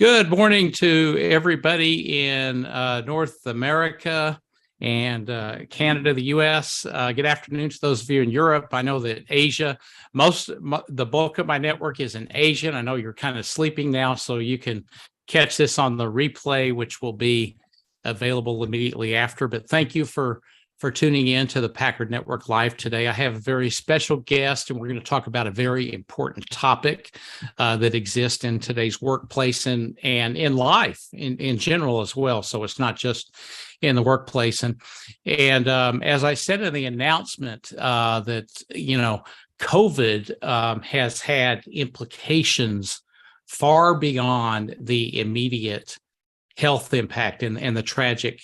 Good morning to everybody in North America and Canada, the U.S. Good afternoon to those of you in Europe. I know that Asia, the bulk of my network is in Asia. And I know you're kind of sleeping now, so you can catch this on the replay, which will be available immediately after. But thank you for tuning in to the Packard Network Live today. I have a very special guest, and we're going to talk about a very important topic that exists in today's workplace and in life in general as well. So it's not just in the workplace. And as I said in the announcement, that COVID has had implications far beyond the immediate health impact and the tragic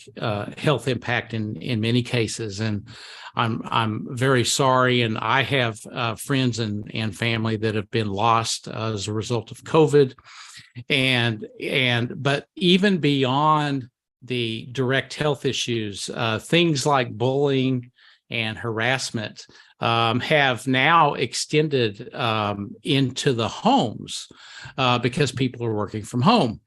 health impact in many cases. And I'm very sorry. And I have friends and family that have been lost as a result of COVID. But even beyond the direct health issues, things like bullying and harassment have now extended into the homes because people are working from home.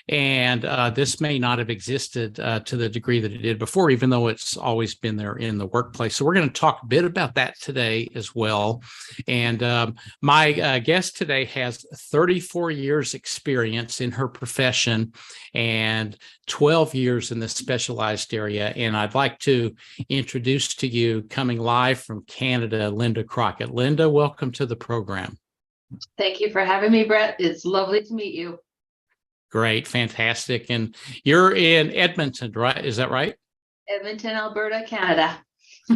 And this may not have existed to the degree that it did before, even though it's always been there in the workplace. So we're going to talk a bit about that today as well. And my guest today has 34 years experience in her profession and 12 years in this specialized area. And I'd like to introduce to you, coming live from Canada, Linda Crockett. Linda, welcome to the program. Thank you for having me, Brett. It's lovely to meet you. Great, fantastic. And you're in Edmonton, right? Is that right? Edmonton, Alberta, Canada.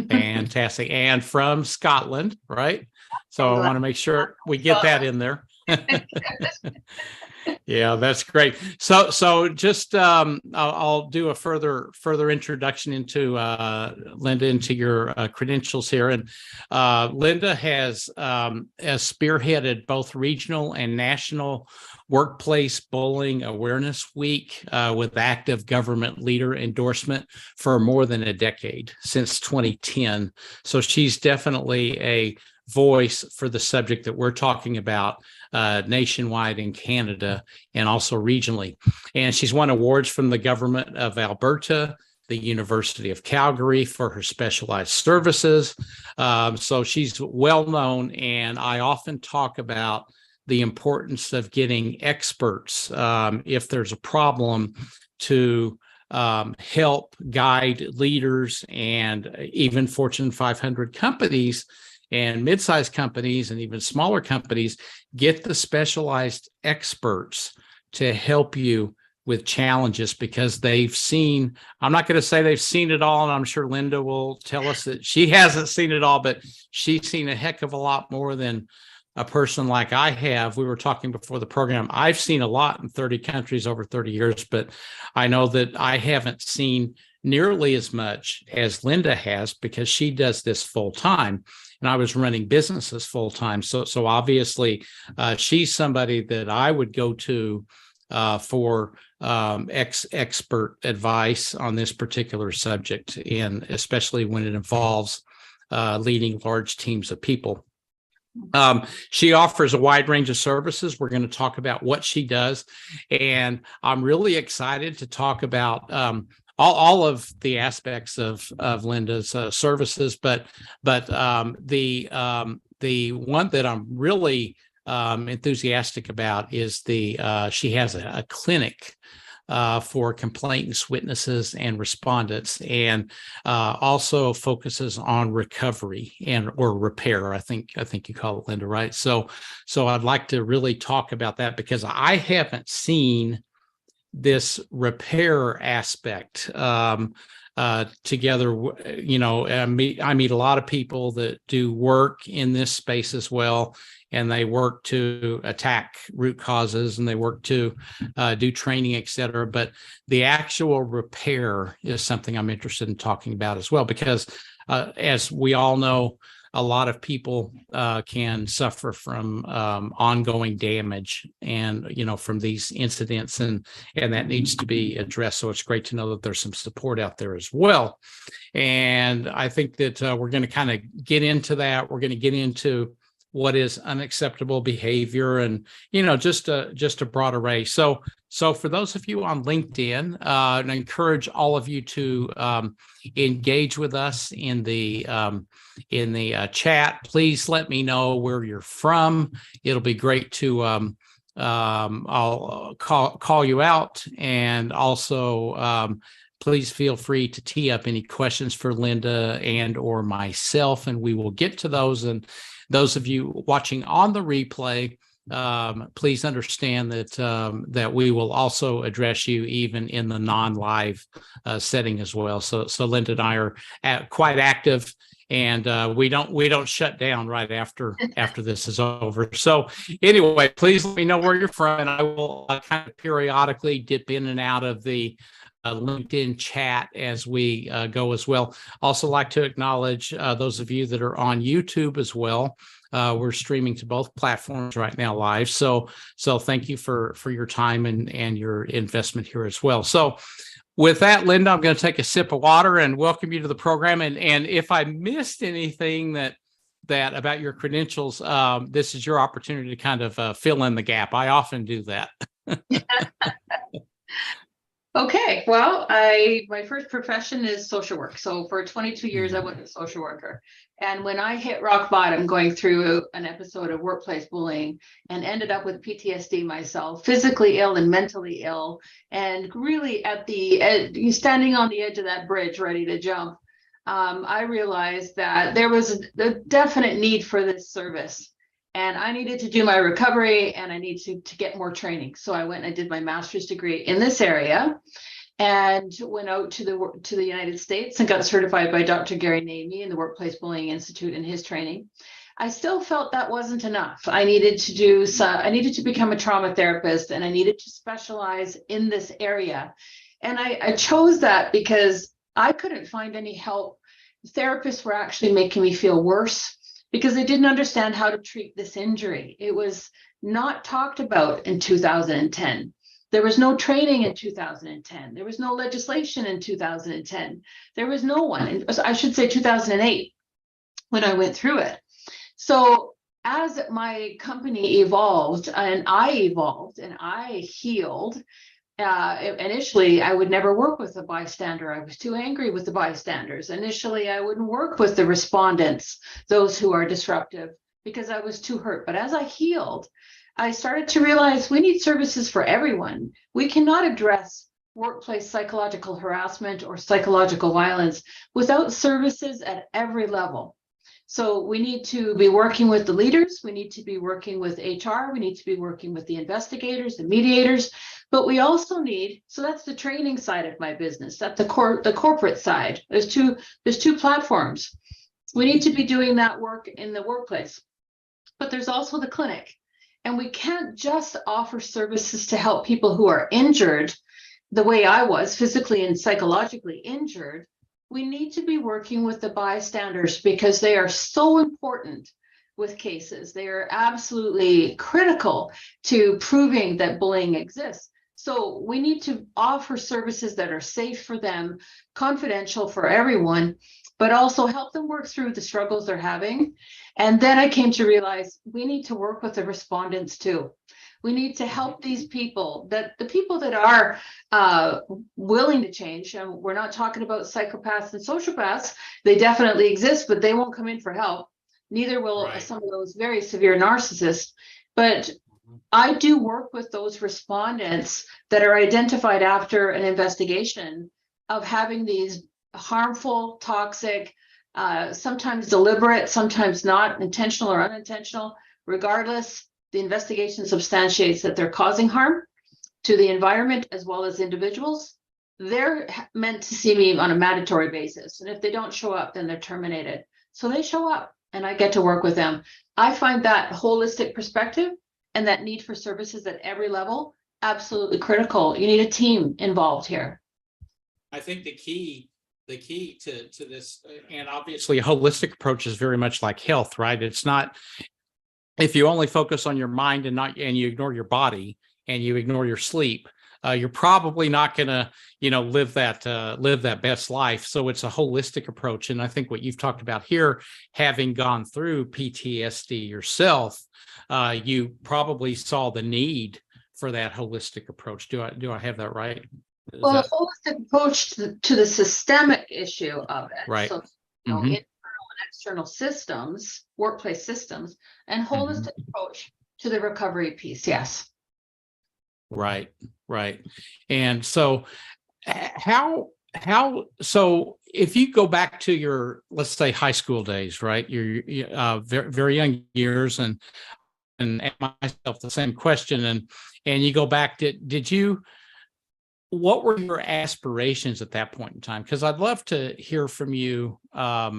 Fantastic. And from Scotland, right? So I want to make sure we get that in there. Yeah, that's great. So just I'll do a further introduction into Linda, into your credentials here. And Linda has spearheaded both regional and national Workplace Bullying Awareness Week with active government leader endorsement for more than a decade, since 2010. So she's definitely a voice for the subject that we're talking about nationwide in Canada and also regionally. And she's won awards from the Government of Alberta, the University of Calgary for her specialized services. So she's well known, and I often talk about the importance of getting experts if there's a problem to help guide leaders and even Fortune 500 companies and mid-sized companies and even smaller companies. Get the specialized experts to help you with challenges, because they've seen, I'm not going to say they've seen it all, and I'm sure Linda will tell us that she hasn't seen it all, but she's seen a heck of a lot more than a person like I have. We were talking before the program. I've seen a lot in 30 countries over 30 years, but I know that I haven't seen nearly as much as Linda has, because she does this full time. And I was running businesses full time. So obviously she's somebody that I would go to for expert advice on this particular subject, and especially when it involves leading large teams of people. She offers a wide range of services. We're going to talk about what she does, and I'm really excited to talk about all of the aspects of Linda's services. But the one that I'm really enthusiastic about is she has a clinic for complainants, witnesses, and respondents, and also focuses on recovery or repair. I think you call it, Linda, right? So I'd like to really talk about that, because I haven't seen this repair aspect together. I meet a lot of people that do work in this space as well, and they work to attack root causes, and they work to do training, et cetera. But the actual repair is something I'm interested in talking about as well, because as we all know, a lot of people can suffer from ongoing damage and, from these incidents, and that needs to be addressed. So it's great to know that there's some support out there as well. And I think that we're going to kind of get into that. We're going to get into what is unacceptable behavior, and just a broad array. So for those of you on LinkedIn, I encourage all of you to engage with us in the chat. Please let me know where you're from. It'll be great to I'll call you out, and also please feel free to tee up any questions for Linda and or myself, and we will get to those. And those of you watching on the replay, please understand that we will also address you even in the non-live setting as well. So Linda and I are quite active, and we don't shut down right after this is over. So anyway, please let me know where you're from, and I will kind of periodically dip in and out of the LinkedIn chat as we go as well. Also like to acknowledge those of you that are on YouTube as well. We're streaming to both platforms right now live. So thank you for your time and your investment here as well. So with that, Linda, I'm going to take a sip of water and welcome you to the program. And if I missed anything that about your credentials, this is your opportunity to kind of fill in the gap. I often do that. Okay, well, my first profession is social work. So for 22 years, I was a social worker. And when I hit rock bottom going through an episode of workplace bullying and ended up with PTSD myself, physically ill and mentally ill, and really at the edge, standing on the edge of that bridge ready to jump, I realized that there was a definite need for this service. And I needed to do my recovery, and I needed to get more training. So I went and I did my master's degree in this area, and went out to the United States and got certified by Dr. Gary Namey in the Workplace Bullying Institute in his training. I still felt that wasn't enough. I needed to become a trauma therapist, and I needed to specialize in this area. And I chose that because I couldn't find any help. Therapists were actually making me feel worse, because they didn't understand how to treat this injury. It was not talked about in 2010. There was no training in 2010. There was no legislation in 2010. There was no one, I should say 2008, when I went through it. So as my company evolved and I healed, initially, I would never work with the bystander. I was too angry with the bystanders. Initially, I wouldn't work with the respondents, those who are disruptive, because I was too hurt. But as I healed, I started to realize we need services for everyone. We cannot address workplace psychological harassment or psychological violence without services at every level. So we need to be working with the leaders. We need to be working with HR. We need to be working with the investigators, the mediators. But we also need, so that's the training side of my business. That's the corporate side. There's two platforms. We need to be doing that work in the workplace. But there's also the clinic. And we can't just offer services to help people who are injured the way I was, physically and psychologically injured. We need to be working with the bystanders, because they are so important with cases. They are absolutely critical to proving that bullying exists. So we need to offer services that are safe for them, confidential for everyone, but also help them work through the struggles they're having. And then I came to realize we need to work with the respondents too. We need to help these people, the people that are willing to change. And we're not talking about psychopaths and sociopaths. They definitely exist, but they won't come in for help. Neither will some of those very severe narcissists. But I do work with those respondents that are identified after an investigation of having these harmful, toxic, sometimes deliberate, sometimes not, intentional or unintentional. Regardless, the investigation substantiates that they're causing harm to the environment as well as individuals. They're meant to see me on a mandatory basis. And if they don't show up, then they're terminated. So they show up and I get to work with them. I find that holistic perspective and that need for services at every level absolutely critical. You need a team involved here. I think the key to this, and obviously a holistic approach is very much like health, right? It's not, if you only focus on your mind and you ignore your body and you ignore your sleep, you're probably not going to, live that best life. So it's a holistic approach. And I think what you've talked about here, having gone through PTSD yourself, you probably saw the need for that holistic approach. Do I have that right? Well, a holistic approach to the systemic issue of it. Right. So, internal and external systems, workplace systems, and holistic approach to the recovery piece. Yes. Right. And so so if you go back to your, let's say, high school days, right? Your very, very young years, and ask myself the same question, and you go back, what were your aspirations at that point in time? Because I'd love to hear from you, I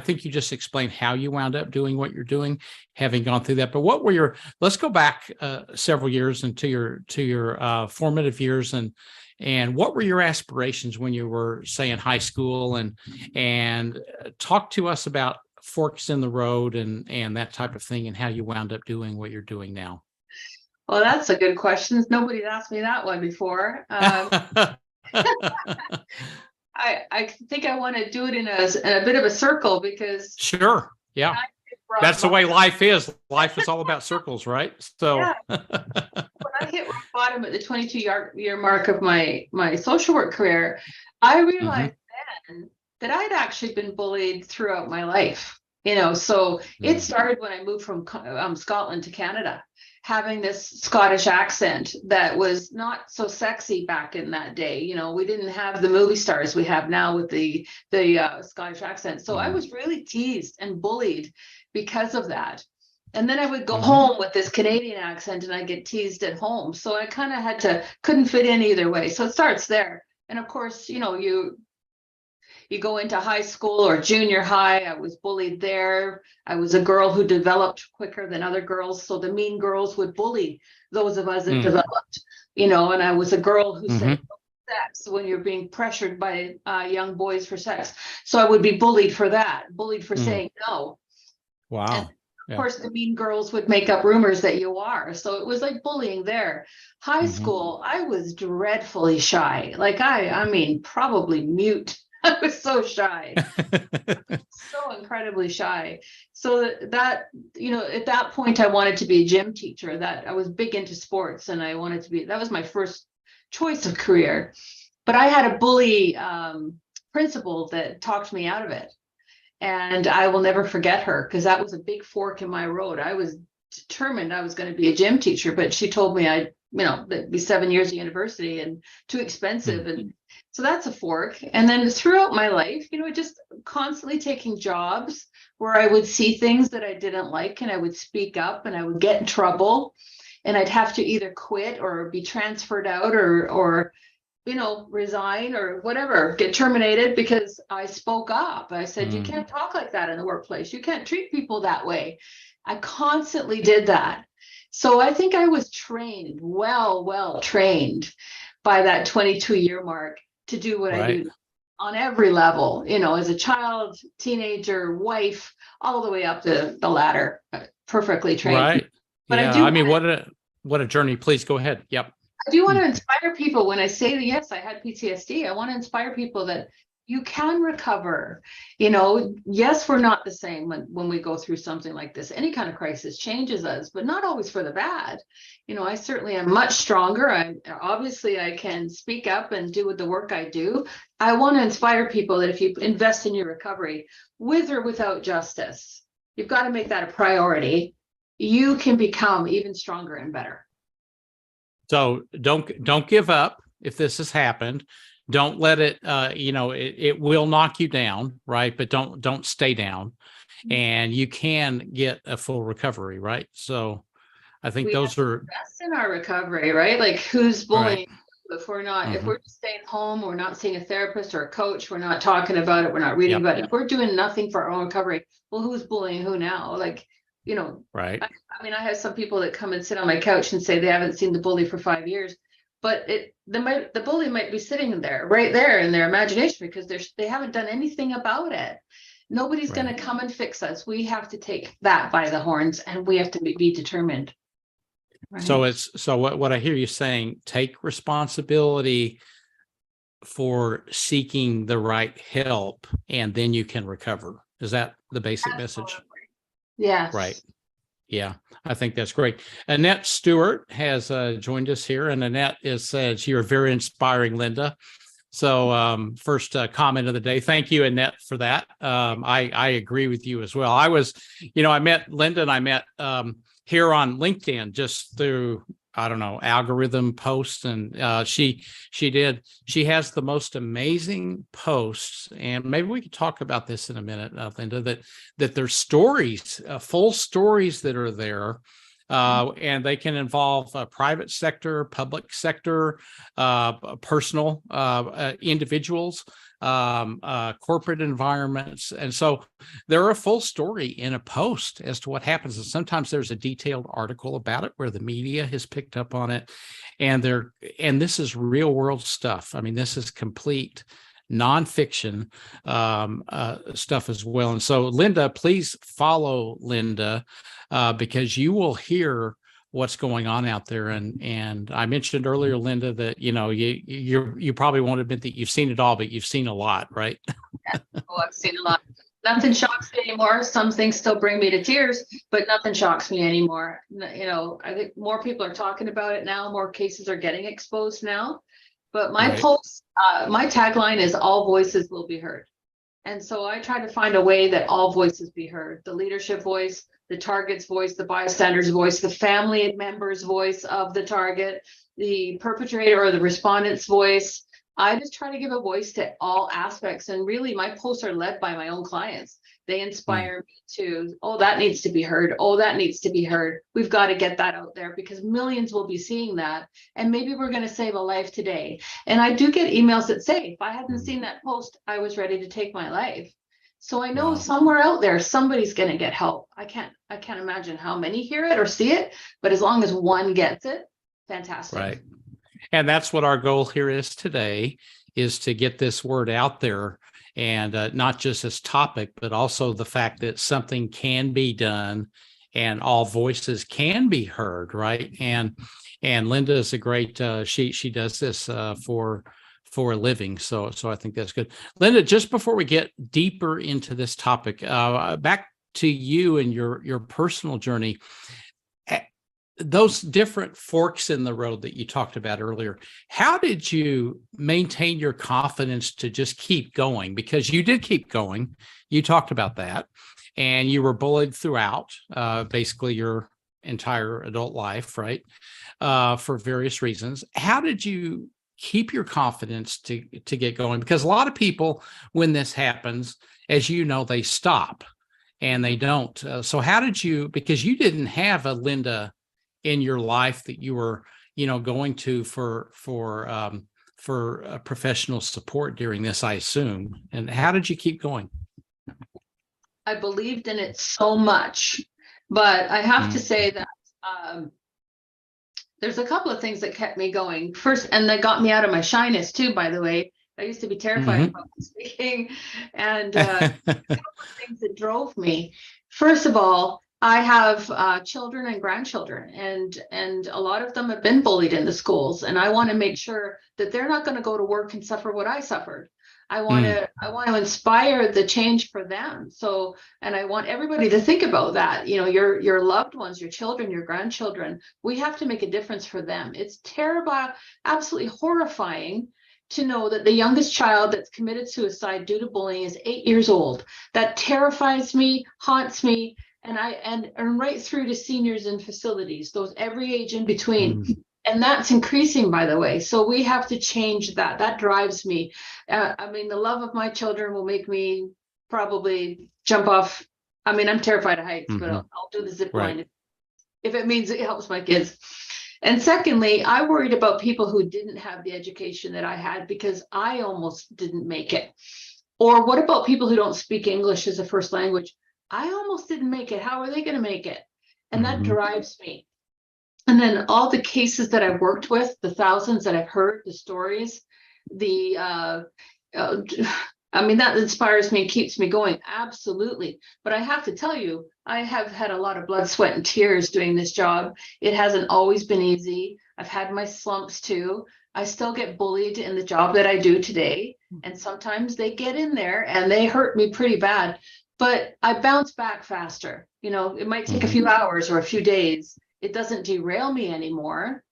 think you just explained how you wound up doing what you're doing, having gone through that. But what were let's go back several years into your formative years, and what were your aspirations when you were, say, in high school, and talk to us about forks in the road and that type of thing, and how you wound up doing what you're doing now. Well, that's a good question. Nobody's asked me that one before. I think I want to do it in a bit of a circle, because sure, yeah, that's the way life is. Life is all about circles, right? So yeah. When I hit rock bottom at the 22-year mark of my social work career, I realized then that I'd actually been bullied throughout my life. So it started when I moved from Scotland to Canada, having this Scottish accent that was not so sexy back in that day. We didn't have the movie stars we have now with the Scottish accent. So I was really teased and bullied because of that. And then I would go home with this Canadian accent, and I'd get teased at home. So I kind of couldn't fit in either way. So it starts there. And of course, you go into high school or junior high. I was bullied there. I was a girl who developed quicker than other girls. So the mean girls would bully those of us that developed, and I was a girl who said sex when you're being pressured by young boys for sex. So I would be bullied for that, bullied for saying no. Wow. And of course, the mean girls would make up rumors that you are. So it was like bullying there. High school, I was dreadfully shy. Like I mean, probably mute. I was so shy, so incredibly shy. So that, at that point, I wanted to be a gym teacher. That I was big into sports, and I wanted to be, that was my first choice of career. But I had a bully principal that talked me out of it. And I will never forget her, because that was a big fork in my road. I was determined I was going to be a gym teacher, but she told me that'd be 7 years of university and too expensive. And so that's a fork. And then throughout my life, just constantly taking jobs where I would see things that I didn't like, and I would speak up, and I would get in trouble, and I'd have to either quit or be transferred out or resign or whatever, get terminated because I spoke up. I said, you can't talk like that in the workplace. You can't treat people that way. I constantly did that. So I think I was trained, well trained by that 22-year mark to do what I do on every level, as a child, teenager, wife, all the way up the ladder, perfectly trained. Right. But yeah. What a journey. Please go ahead. Yep. I do want to inspire people when I say that, yes, I had PTSD. I want to inspire people that you can recover. Yes, we're not the same when we go through something like this. Any kind of crisis changes us, but not always for the bad. I certainly am much stronger. I can speak up and do the work I do. I want to inspire people that if you invest in your recovery, with or without justice, you've got to make that a priority. You can become even stronger and better. So don't give up if this has happened. Don't let it, it will knock you down, right? But don't stay down, and you can get a full recovery, right? So I think those are invest in our recovery, right? Like, who's bullying? Right. If we're not, if we're just staying home, we're not seeing a therapist or a coach, we're not talking about it, we're not reading about it. If we're doing nothing for our own recovery, well, who's bullying who now? Like, right. I have some people that come and sit on my couch and say they haven't seen the bully for 5 years, but the bully might be sitting there, right there in their imagination, because they haven't done anything about it. Nobody's going to come and fix us. We have to take that by the horns, and we have to be determined. So Right. what I hear you saying, take responsibility for seeking the right help, and then you can recover. Is that the basic message? Absolutely. Right. Yes. Yeah, I think that's great. Annette Stewart has joined us here, and Annette says you're very inspiring, Linda. So first comment of the day. Thank you, Annette, for that. I agree with you as well. I met Linda and I met here on LinkedIn just through, I don't know, algorithm posts. And she has the most amazing posts. And maybe we could talk about this in a minute, Linda, that there's stories, full stories that are there. And they can involve private sector, public sector, personal individuals, corporate environments. And so they're a full story in a post as to what happens. And sometimes there's a detailed article about it where the media has picked up on it. And this is real world stuff. I mean, this is complete nonfiction stuff as well. And so, Linda, please follow Linda because you will hear what's going on out there. And I mentioned earlier, Linda, that you probably won't admit that you've seen it all, but you've seen a lot, right? Oh, I've seen a lot. Nothing shocks me anymore. Some things still bring me to tears, but nothing shocks me anymore. I think more people are talking about it now. More cases are getting exposed now. But my Right. post, my tagline is all voices will be heard. And so I try to find a way that all voices be heard. The leadership voice, the target's voice, the bystander's voice, the family member's voice of the target, the perpetrator or the respondent's voice. I just try to give a voice to all aspects. And really, my posts are led by my own clients. They inspire me to, oh, that needs to be heard. Oh, that needs to be heard. We've got to get that out there because millions will be seeing that. And maybe we're going to save a life today. And I do get emails that say, if I hadn't seen that post, I was ready to take my life. So I know Wow. somewhere out there, somebody's going to get help. I can't imagine how many hear it or see it, but as long as one gets it, fantastic. Right. And that's what our goal here is today, is to get this word out there, and not just as topic, but also the fact that something can be done and all voices can be heard. Right. And Linda is a great, she does this for a living. So I think that's good. Linda, just before we get deeper into this topic, back to you and your personal journey, those different forks in the road that you talked about earlier, how did you maintain your confidence to just keep going? Because you did keep going. You talked about that, and you were bullied throughout basically your entire adult life, right? For various reasons. How did you keep your confidence to get going? Because a lot of people, when this happens, as you know, they stop and they don't. So how did you, because you didn't have a Linda in your life that you were, going to for professional support during this, I assume. And how did you keep going? I believed in it so much, but I have to say that there's a couple of things that kept me going. First, and that got me out of my shyness too, by the way. I used to be terrified about speaking, and a couple of things that drove me. First of all, I have children and grandchildren, and a lot of them have been bullied in the schools, and I want to make sure that they're not going to go to work and suffer what I suffered. I want to inspire the change for them. So, and I want everybody to think about that. Your loved ones, your children, your grandchildren, we have to make a difference for them. It's terrible, absolutely horrifying to know that the youngest child that's committed suicide due to bullying is 8 years old. That terrifies me, haunts me. And right through to seniors in facilities, those every age in between. And that's increasing, by the way. So we have to change that. That drives me. The love of my children will make me probably jump off. I'm terrified of heights, but I'll do the zip line if it means it helps my kids. And secondly, I worried about people who didn't have the education that I had because I almost didn't make it. Or what about people who don't speak English as a first language? I almost didn't make it. How are they going to make it? And that drives me. And then all the cases that I've worked with, the thousands that I've heard, the stories, the I mean, that inspires me and keeps me going. Absolutely. But I have to tell you, I have had a lot of blood, sweat, and tears doing this job. It hasn't always been easy. I've had my slumps too. I still get bullied in the job that I do today. And sometimes they get in there and they hurt me pretty bad. But I bounce back faster. You know, it might take a few hours or a few days. It doesn't derail me anymore.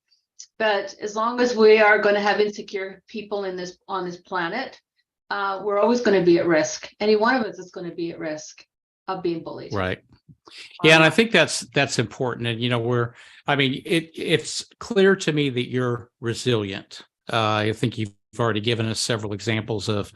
But as long as we are going to have insecure people on this planet, we're always going to be at risk. Any one of us is going to be at risk of being bullied. Right. Yeah, and I think that's important. And it's clear to me that you're resilient. I think you've already given us several examples of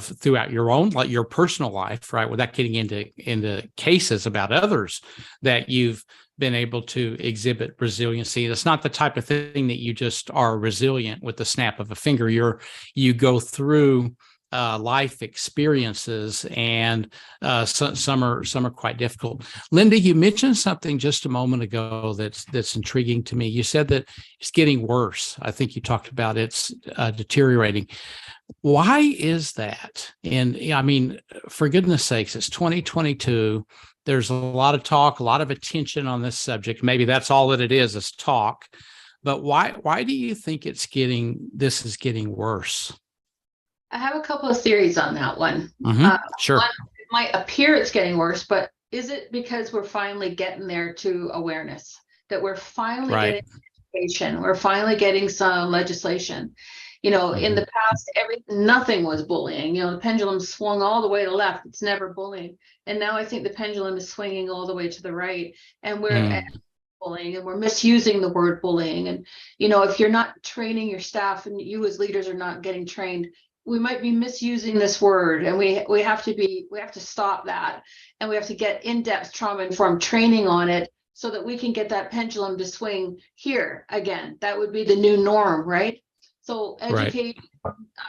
throughout your own, like your personal life, right? Without getting into cases about others, that you've been able to exhibit resiliency. It's not the type of thing that you just are resilient with the snap of a finger. You go through life experiences, and some are quite difficult. Linda, you mentioned something just a moment ago that's intriguing to me. You said that it's getting worse. I think you talked about it's deteriorating. Why is that? And I mean, for goodness sakes, it's 2022. There's a lot of talk, a lot of attention on this subject. Maybe that's all that it is talk. But why do you think this is getting worse? I have a couple of theories on that one. Sure. One, it might appear it's getting worse, but is it because we're finally getting there to awareness, that we're finally getting education, we're finally getting some legislation? You know, in the past, nothing was bullying. You know, the pendulum swung all the way to the left. It's never bullying. And now I think the pendulum is swinging all the way to the right. And we're at bullying, and we're misusing the word bullying. And, you know, if you're not training your staff and you as leaders are not getting trained, we might be misusing this word, and we have to stop that, and we have to get in-depth trauma-informed training on it so that we can get that pendulum to swing here again. That would be the new norm, right? So education,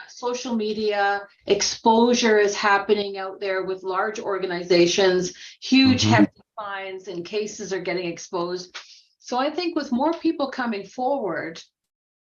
social media, exposure is happening out there with large organizations, huge hefty fines, and cases are getting exposed. So I think with more people coming forward,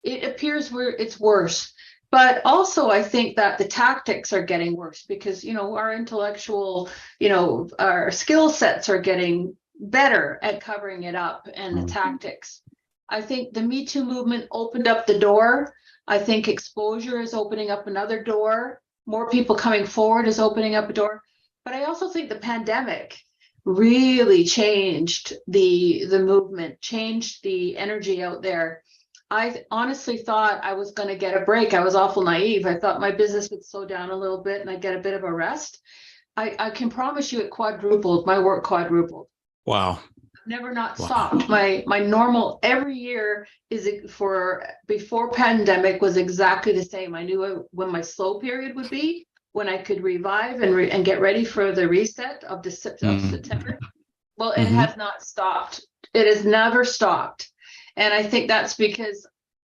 it appears it's worse. But also, I think that the tactics are getting worse because, you know, our intellectual, you know, our skill sets are getting better at covering it up, and the tactics. I think the Me Too movement opened up the door. I think exposure is opening up another door. More people coming forward is opening up a door. But I also think the pandemic really changed the movement, changed the energy out there. I honestly thought I was going to get a break. I was awful naive. I thought my business would slow down a little bit and I'd get a bit of a rest. I can promise you it quadrupled. My work quadrupled. Wow. Never not stopped. My normal every year before pandemic was exactly the same. I knew when my slow period would be, when I could revive and get ready for the reset of September. Well, it has not stopped. It has never stopped. And I think that's because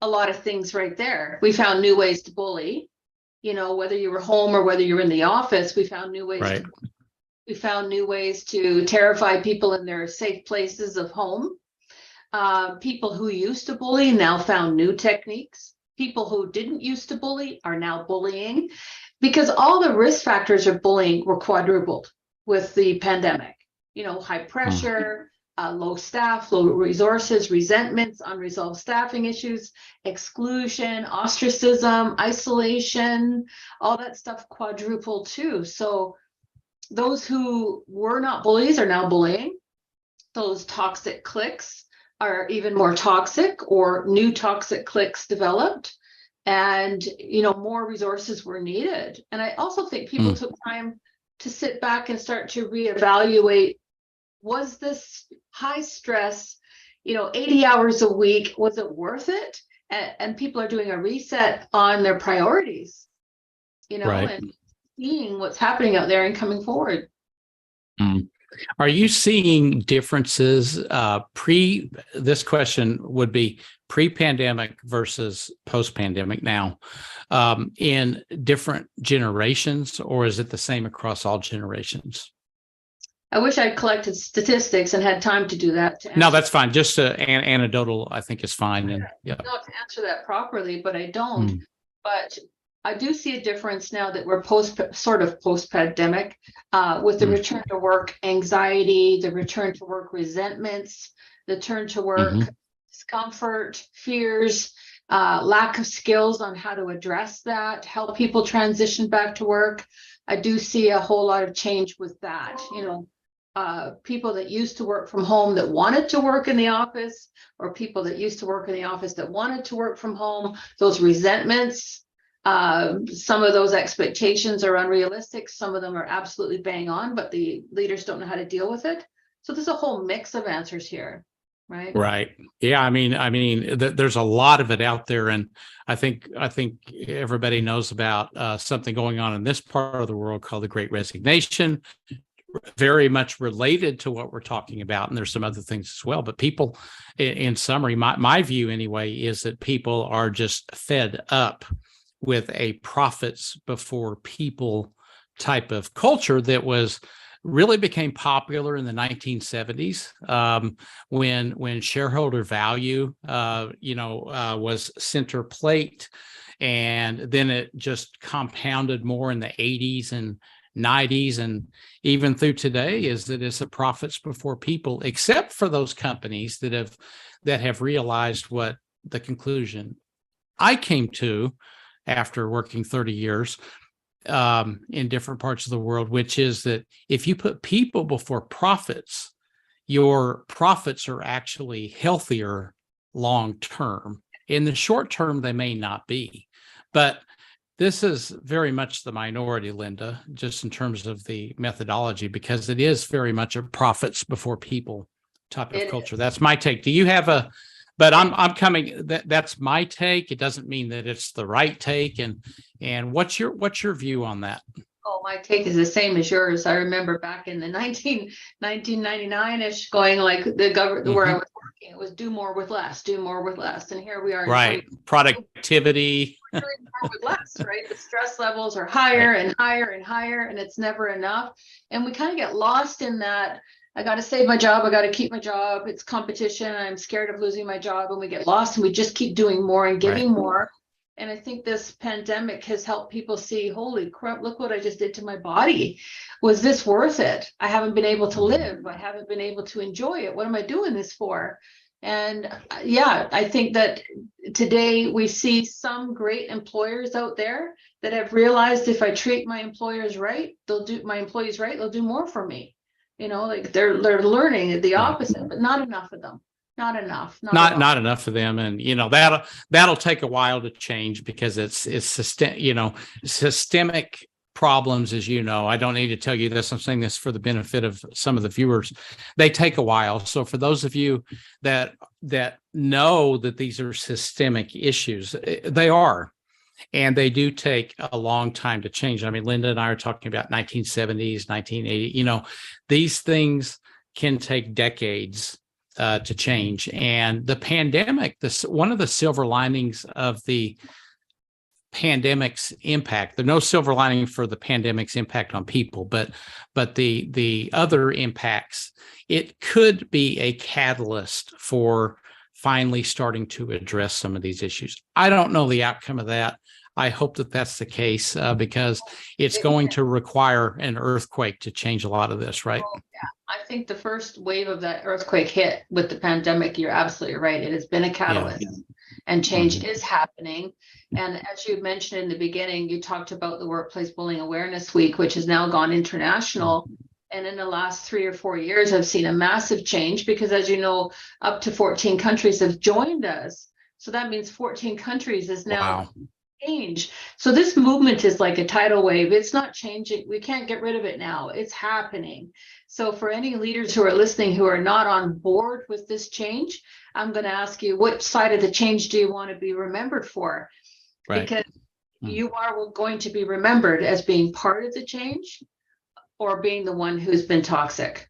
a lot of things right there. We found new ways to bully, you know, whether you were home or whether you're in the office, we found new ways we found new ways to terrify people in their safe places of home. People who used to bully now found new techniques. People who didn't used to bully are now bullying, because all the risk factors of bullying were quadrupled with the pandemic. You know, high pressure, low staff, low resources, resentments, unresolved staffing issues, exclusion, ostracism, isolation, all that stuff quadrupled too. So those who were not bullies are now bullying. Those toxic cliques are even more toxic, or new toxic cliques developed. And, you know, more resources were needed. And I also think people took time to sit back and start to reevaluate, was this high stress, you know, 80 hours a week, was it worth it? And people are doing a reset on their priorities, you know, and seeing what's happening out there and coming forward. Are you seeing differences this question would be pre-pandemic versus post-pandemic now, in different generations, or is it the same across all generations? I wish I'd collected statistics and had time to do that. No, that's fine. Just anecdotal, I think, is fine. And not to answer that properly, but I don't. But I do see a difference now that we're post-pandemic, with the return to work anxiety, the return to work resentments, the turn to work discomfort, fears, lack of skills on how to address that, help people transition back to work. I do see a whole lot of change with that. People that used to work from home that wanted to work in the office, or people that used to work in the office that wanted to work from home, those resentments, some of those expectations are unrealistic. Some of them are absolutely bang on, but the leaders don't know how to deal with it. So there's a whole mix of answers here, right? Right. Yeah. I mean, there's a lot of it out there, and I think everybody knows about something going on in this part of the world called the Great Resignation, very much related to what we're talking about. And there's some other things as well. But people, in summary, my view anyway, is that people are just fed up with a profits before people type of culture that really became popular in the 1970s, when shareholder value, was center plate, and then it just compounded more in the 80s and 90s, and even through today, is that it's a profits before people, except for those companies that have realized what the conclusion I came to after working 30 years in different parts of the world, which is that if you put people before profits, your profits are actually healthier long term. In the short term, they may not be, but this is very much the minority, Linda, just in terms of the methodology, because it is very much a profits before people type of culture. That's my take. Do you have but I'm coming. That's my take. It doesn't mean that it's the right take. And what's your view on that? Oh, my take is the same as yours. I remember back in the 1999-ish, going like the government where I was working, it was do more with less, do more with less, and here we are. Right, productivity. Doing more with less, right? The stress levels are higher and higher and higher, and it's never enough. And we kind of get lost in that. I got to save my job. I got to keep my job. It's competition. I'm scared of losing my job. And we get lost, and we just keep doing more and giving more. And I think this pandemic has helped people see, holy crap, look what I just did to my body. Was this worth it? I haven't been able to live. I haven't been able to enjoy it. What am I doing this for? And yeah, I think that today we see some great employers out there that have realized if I treat my employees right, they'll do more for me. Like they're learning the opposite, but not enough of them. Not enough. Not enough of them, and that'll take a while to change, because it's systemic problems, as you know. I don't need to tell you this. I'm saying this for the benefit of some of the viewers. They take a while. So for those of you that know that these are systemic issues, they are. And they do take a long time to change. I mean, Linda and I are talking about 1970s, 1980. These things can take decades to change. And the pandemic, one of the silver linings of the pandemic's impact, there's no silver lining for the pandemic's impact on people, but the other impacts, it could be a catalyst for finally starting to address some of these issues. I don't know the outcome of that. I hope that that's the case, because it's going to require an earthquake to change a lot of this, right? Oh, yeah. I think the first wave of that earthquake hit with the pandemic. You're absolutely right. It has been a catalyst, and change is happening. And as you mentioned in the beginning, you talked about the Workplace Bullying Awareness Week, which has now gone international. And in the last 3 or 4 years, I've seen a massive change, because, as you know, up to 14 countries have joined us. So that means 14 countries is now change. So this movement is like a tidal wave. It's not changing. We can't get rid of it now. It's happening. So for any leaders who are listening who are not on board with this change, I'm going to ask you, which side of the change do you want to be remembered for? Right. Because you are going to be remembered as being part of the change, or being the one who's been toxic.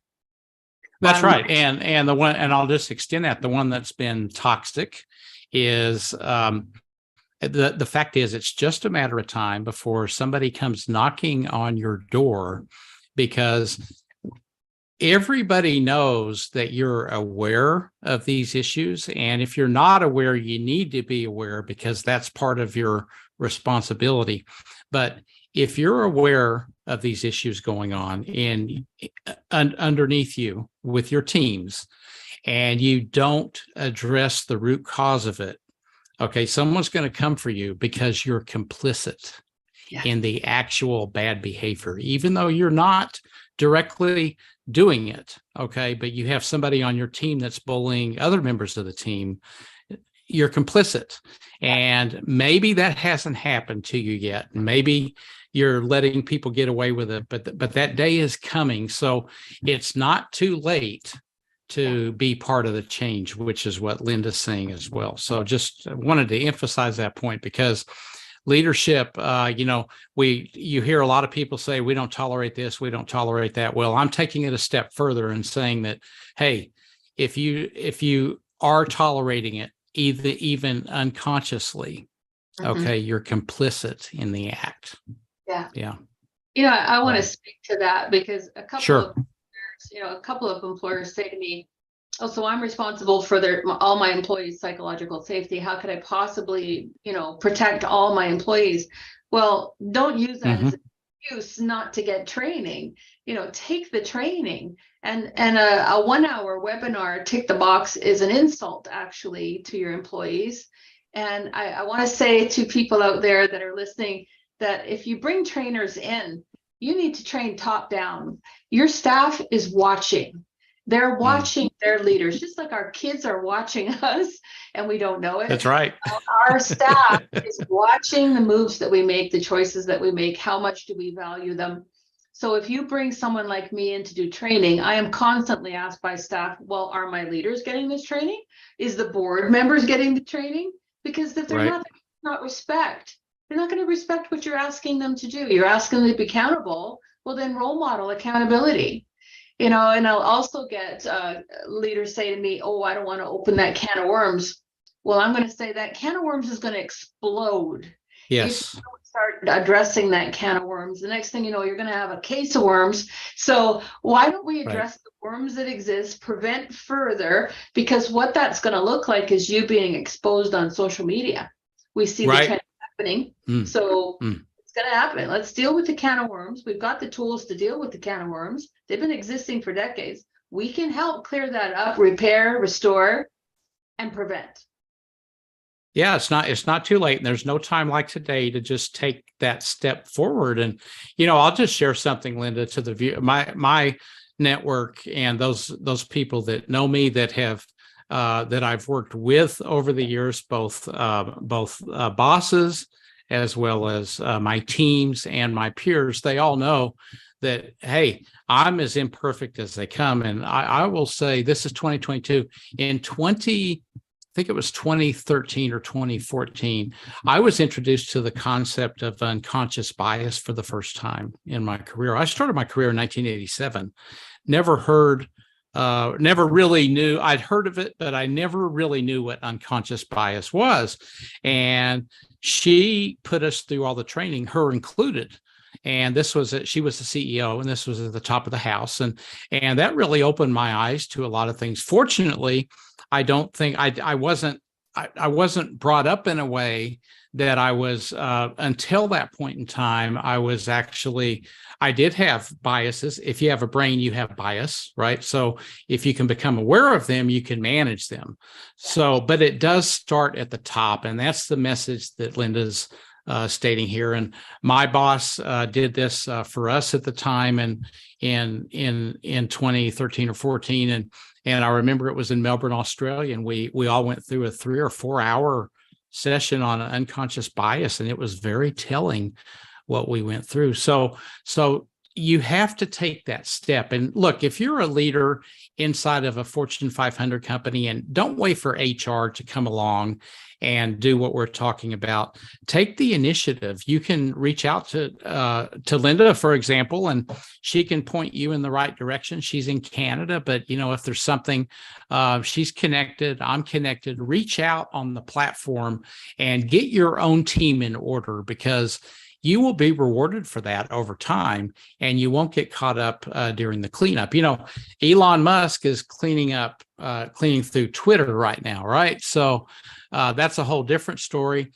That's right. And the one, and I'll just extend that, the one that's been toxic is the fact is, it's just a matter of time before somebody comes knocking on your door, because everybody knows that you're aware of these issues. And if you're not aware, you need to be aware, because that's part of your responsibility. But if you're aware of these issues going on underneath you with your teams, and you don't address the root cause of it, okay, someone's going to come for you because you're complicit in the actual bad behavior, even though you're not directly doing it. Okay, but you have somebody on your team that's bullying other members of the team. You're complicit, and maybe that hasn't happened to you yet. Maybe you're letting people get away with it, but that day is coming. So it's not too late to be part of the change, which is what Linda's saying as well. So just wanted to emphasize that point, because leadership, you hear a lot of people say, we don't tolerate this, we don't tolerate that. Well, I'm taking it a step further and saying that, hey, if you are tolerating it, even unconsciously, okay, you're complicit in the act. Yeah. I want to speak to that, because a couple of employers say to me, oh, so I'm responsible for all my employees' psychological safety. How could I possibly, protect all my employees? Well, don't use that as an excuse not to get training. Take the training. And a 1 hour webinar, tick the box, is an insult actually to your employees. And I want to say to people out there that are listening that if you bring trainers in, you need to train top down. Your staff is watching. They're watching their leaders, just like our kids are watching us and we don't know it. That's right. Our staff is watching the moves that we make, the choices that we make, how much do we value them. So if you bring someone like me in to do training, I am constantly asked by staff, well, are my leaders getting this training? Is the board members getting the training? Because if they're not respect, they're not going to respect what you're asking them to do. You're asking them to be accountable. Well, then role model accountability. And I'll also get leaders say to me, oh, I don't want to open that can of worms. Well, I'm going to say that can of worms is going to explode. Yes. If you don't start addressing that can of worms, the next thing you know, you're going to have a case of worms. So why don't we address the worms that exist, prevent further? Because what that's going to look like is you being exposed on social media. We see the trend happening. So it's going to happen. Let's deal with the can of worms. We've got the tools to deal with the can of worms. They've been existing for decades. We can help clear that up, repair, restore, and prevent. Yeah, it's not too late, and there's no time like today to just take that step forward. And I'll just share something, Linda, to the view, my network and those people that know me, that have that I've worked with over the years, both bosses as well as my teams and my peers. They all know that, hey, I'm as imperfect as they come. And I will say, this is 2022. I think it was 2013 or 2014, I was introduced to the concept of unconscious bias for the first time in my career. I started my career in 1987. Never really knew. I'd heard of it, but I never really knew what unconscious bias was. And she put us through all the training, her included. And she was the CEO, and this was at the top of the house. And that really opened my eyes to a lot of things. Fortunately, I don't think I wasn't brought up in a way that I was, until that point in time, I did have biases. If you have a brain, you have bias, right? So if you can become aware of them, you can manage them. So, but it does start at the top. And that's the message that Linda's stating here. And my boss did this for us at the time, and in 2013 or 14, and I remember it was in Melbourne, Australia, and we all went through a 3 or 4 hour session on unconscious bias, and it was very telling what we went through. So you have to take that step. And look, if you're a leader inside of a Fortune 500 company, and don't wait for HR to come along and do what we're talking about, take the initiative. You can reach out to Linda, for example, and she can point you in the right direction. She's in Canada, but if there's something, she's connected, I'm connected. Reach out on the platform and get your own team in order, because you will be rewarded for that over time, and you won't get caught up during the cleanup. Elon Musk is cleaning through Twitter right now, right? So that's a whole different story.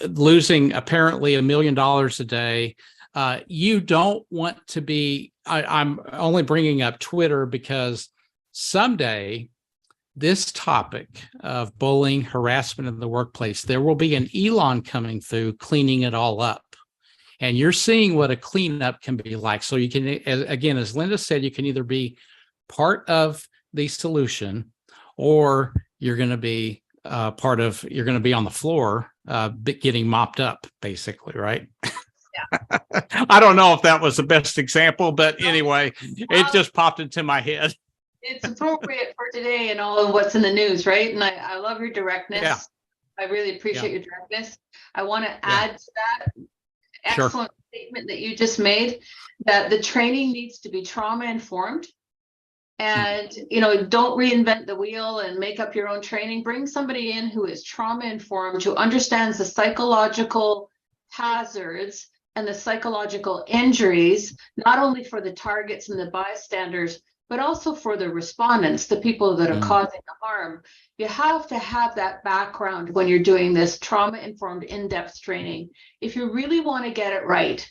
losing apparently $1 million a day. You don't want to be, I'm only bringing up Twitter because someday this topic of bullying, harassment in the workplace, there will be an Elon coming through cleaning it all up. And you're seeing what a cleanup can be like. So you can, again, as Linda said, you can either be part of the solution, or you're going to be you're going to be on the floor getting mopped up, basically, right? Yeah. I don't know if that was the best example, but anyway, it just popped into my head. It's appropriate for today and all of what's in the news, right? And I love your directness. Yeah. I really appreciate your directness. I want to add to that excellent statement that you just made, that the training needs to be trauma informed. And, don't reinvent the wheel and make up your own training. Bring somebody in who is trauma informed, who understands the psychological hazards and the psychological injuries, not only for the targets and the bystanders, but also for the respondents, the people that are causing the harm. You have to have that background when you're doing this trauma-informed, in-depth training. If you really want to get it right,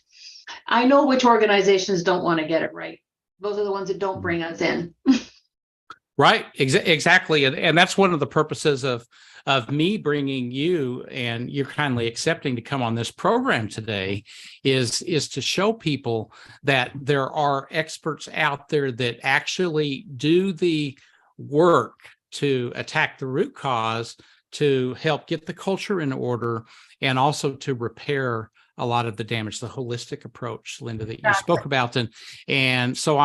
I know which organizations don't want to get it right. Those are the ones that don't bring us in. Right, exactly. And that's one of the purposes of me bringing you, and you're kindly accepting to come on this program today, is to show people that there are experts out there that actually do the work to attack the root cause, to help get the culture in order, and also to repair a lot of the damage, the holistic approach, Linda, that you spoke about. And so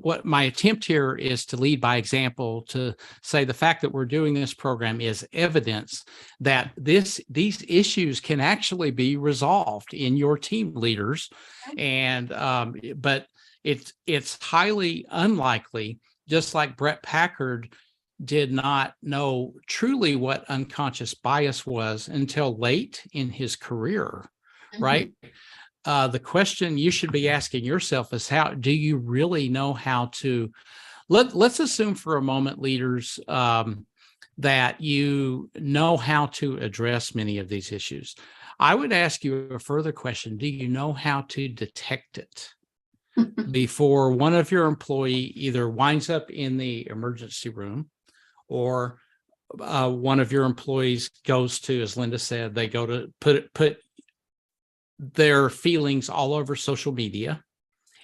what my attempt here is to lead by example, to say the fact that we're doing this program is evidence that these issues can actually be resolved in your team leaders. And but it's highly unlikely, just like Brett Packard did not know truly what unconscious bias was until late in his career. Right. The question you should be asking yourself is, how do you really know how to, let's assume for a moment, leaders, that you know how to address many of these issues. I would ask you a further question. Do you know how to detect it before one of your employee either winds up in the emergency room, or one of your employees goes to, as Linda said, they go to put their feelings all over social media,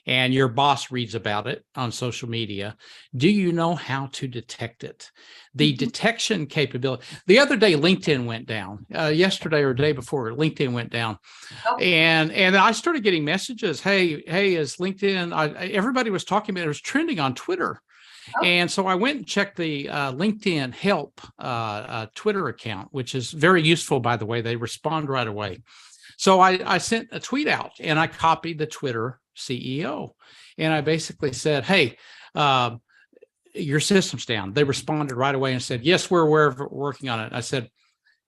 and your boss reads about it on social media? Do you know how to detect it? The detection capability. The other day, LinkedIn went down. Yesterday or the day before, LinkedIn went down. And I started getting messages. Hey, is LinkedIn, everybody was talking about it. It was trending on Twitter. And so I went and checked the LinkedIn help Twitter account, which is very useful, by the way. They respond right away. So I sent a tweet out, and I copied the Twitter CEO. And I basically said, hey, your system's down. They responded right away and said, yes, we're aware of it, we're working on it. I said,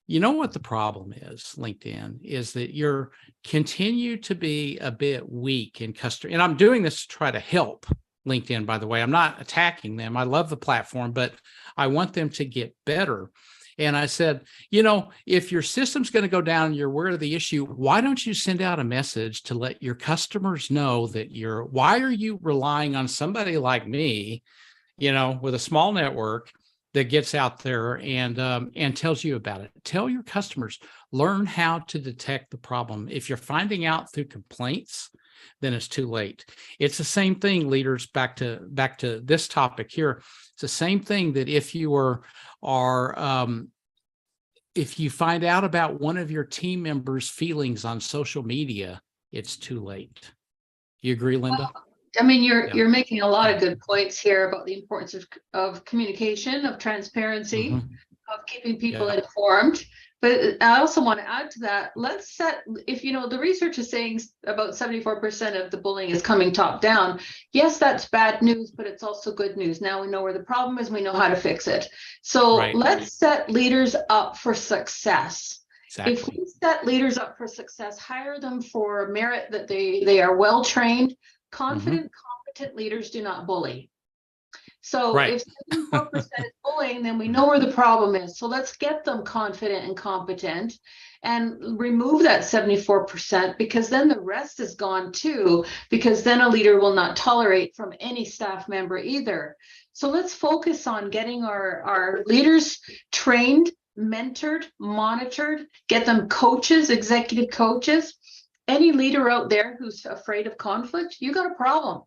you know what the problem is, LinkedIn, is that you're continue to be a bit weak in customer. And I'm doing this to try to help LinkedIn, by the way. I'm not attacking them. I love the platform, but I want them to get better. And I said, if your system's going to go down and you're aware of the issue, why don't you send out a message to let your customers know that why are you relying on somebody like me, with a small network that gets out there and tells you about it? Tell your customers, learn how to detect the problem. If you're finding out through complaints, then it's too late. It's the same thing, leaders, back to this topic here. It's the same thing that if you if you find out about one of your team members' feelings on social media, it's too late. You agree, Linda? Well, you're making a lot of good points here about the importance of communication, of transparency, of keeping people informed. But I also want to add to that, if the research is saying about 74% of the bullying is coming top down, yes, that's bad news, but it's also good news. Now we know where the problem is, we know how to fix it. So let's set leaders up for success. Exactly. If we set leaders up for success, hire them for merit, that they are well-trained, confident, competent leaders do not bully. So Right. if 74% is bullying, then we know where the problem is. So let's get them confident and competent and remove that 74%, because then the rest is gone too, because then a leader will not tolerate from any staff member either. So let's focus on getting our leaders trained, mentored, monitored, get them coaches, executive coaches. Any leader out there who's afraid of conflict, you got a problem.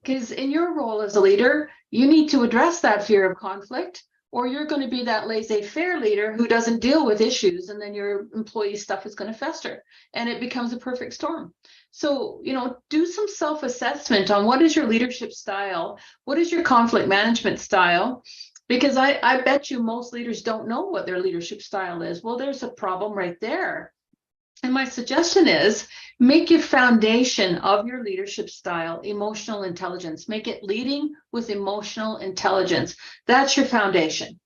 Because in your role as a leader, you need to address that fear of conflict, or you're going to be that laissez-faire leader who doesn't deal with issues, and then your employee stuff is going to fester and it becomes a perfect storm. So, do some self-assessment on what is your leadership style, what is your conflict management style, because I bet you most leaders don't know what their leadership style is. Well, there's a problem right there. And my suggestion is make your foundation of your leadership style emotional intelligence. Make it leading with emotional intelligence. That's your foundation.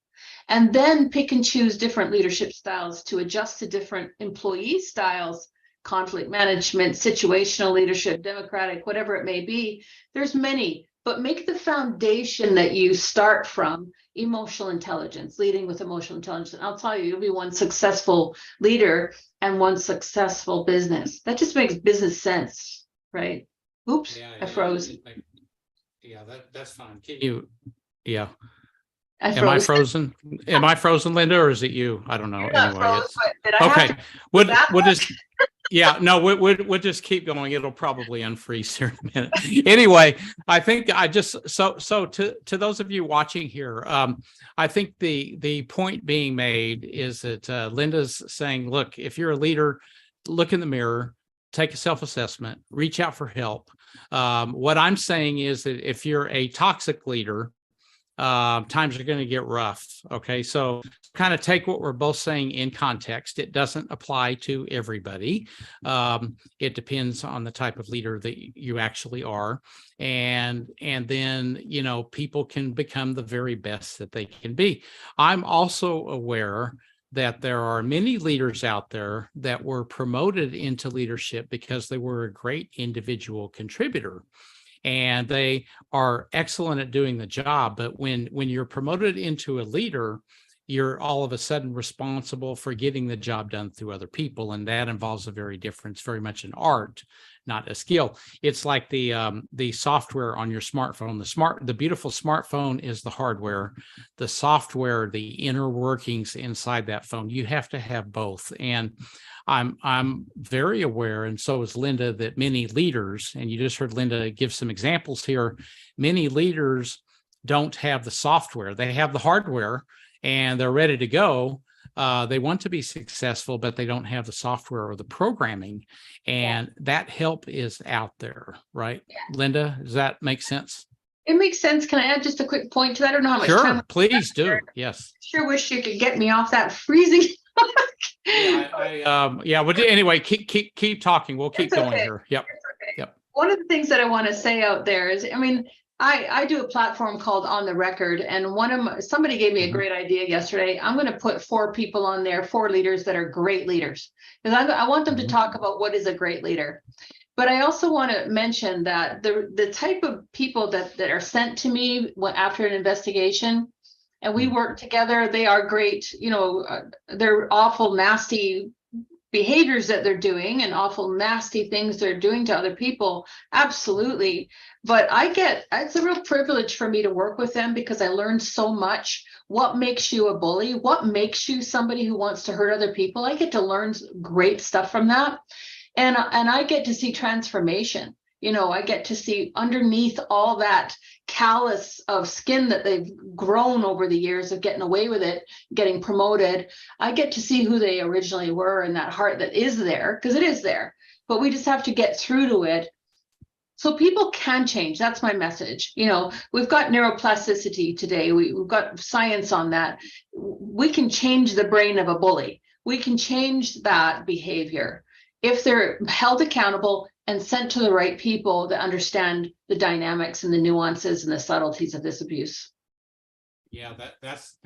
And then pick and choose different leadership styles to adjust to different employee styles, conflict management, situational leadership, democratic, whatever it may be. There's many, but make the foundation that you start from emotional intelligence, leading with emotional intelligence. And I'll tell you, you'll be one successful leader and one successful business. That just makes business sense, right? Oops, Yeah, I froze. Yeah, that's fine. Can you? Yeah. Am I frozen? Am I frozen, Linda, or is it you? I don't know. You're not Anyway, froze, it's but did I have okay. to We'll just. Yeah, no, we'll just keep going. It'll probably unfreeze here in a minute. Anyway, I think I just so to those of you watching here, I think the point being made is that Linda's saying, look, if you're a leader, look in the mirror, take a self-assessment, reach out for help. What I'm saying is that if you're a toxic leader, times are going to get rough. Okay. So kind of take what we're both saying in context. It doesn't apply to everybody. It depends on the type of leader that you actually are. And then, people can become the very best that they can be. I'm also aware that there are many leaders out there that were promoted into leadership because they were a great individual contributor. And they are excellent at doing the job. But when you're promoted into a leader, you're all of a sudden responsible for getting the job done through other people. And that involves very much an art, not a skill. It's like the software on your smartphone. The beautiful smartphone is the hardware, the software, the inner workings inside that phone. You have to have both. And I'm very aware, and so is Linda, that many leaders, and you just heard Linda give some examples here, many leaders don't have the software. They have the hardware and they're ready to go. They want to be successful, but they don't have the software or the programming. And that help is out there, right? Yeah. Linda, does that make sense? It makes sense. Can I add just a quick point to that? I don't know how much time. Sure, please do. Yes. Sure wish you could get me off that freezing. Well, anyway, keep talking. We'll keep going here. Yep. Okay. Yep. One of the things that I want to say out there is, I do a platform called On the Record, and somebody gave me a great idea yesterday. I'm going to put 4 people on there, 4 leaders that are great leaders, because I want them to talk about what is a great leader. But I also want to mention that the type of people that are sent to me after an investigation, and we work together, they are great. They're awful, nasty behaviors that they're doing and awful, nasty things they're doing to other people. Absolutely. But it's a real privilege for me to work with them, because I learned so much. What makes you a bully? What makes you somebody who wants to hurt other people? I get to learn great stuff from that. And I get to see transformation. I get to see underneath all that callus of skin that they've grown over the years of getting away with it, getting promoted. I get to see who they originally were, and that heart that is there, because it is there. But we just have to get through to it. So people can change. That's my message. We've got neuroplasticity today. We've got science on that. We can change the brain of a bully. We can change that behavior if they're held accountable and sent to the right people that understand the dynamics and the nuances and the subtleties of this abuse. Yeah, that's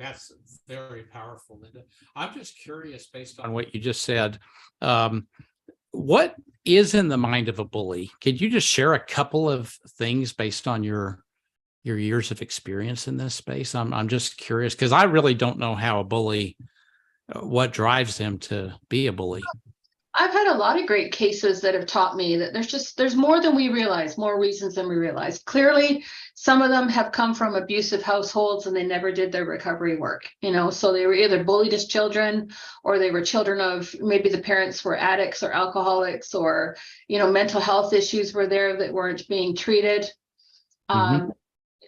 very powerful, Linda. I'm just curious, based on what you just said, what is in the mind of a bully? Could you just share a couple of things based on your your years of experience in this space? I'm just curious because I really don't know how a bully, what drives them to be a bully. I've had a lot of great cases that have taught me that there's more than we realize, more reasons than we realize. Clearly, some of them have come from abusive households and they never did their recovery work, so they were either bullied as children, or they were children of, maybe the parents were addicts or alcoholics, or, mental health issues were there that weren't being treated.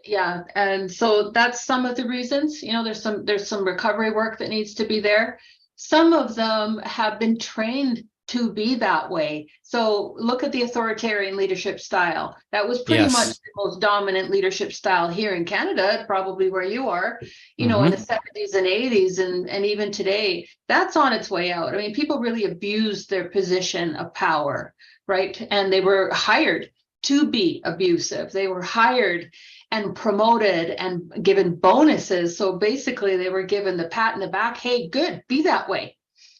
Yeah. And so that's some of the reasons, there's some recovery work that needs to be there. Some of them have been trained to be that way. So look at the authoritarian leadership style. That was pretty much the most dominant leadership style here in Canada, probably where you are, in the 70s and 80s, and even today. That's on its way out. I mean, people really abused their position of power, right? And they were hired to be abusive. They were hired and promoted and given bonuses. So basically they were given the pat in the back, hey, good, be that way.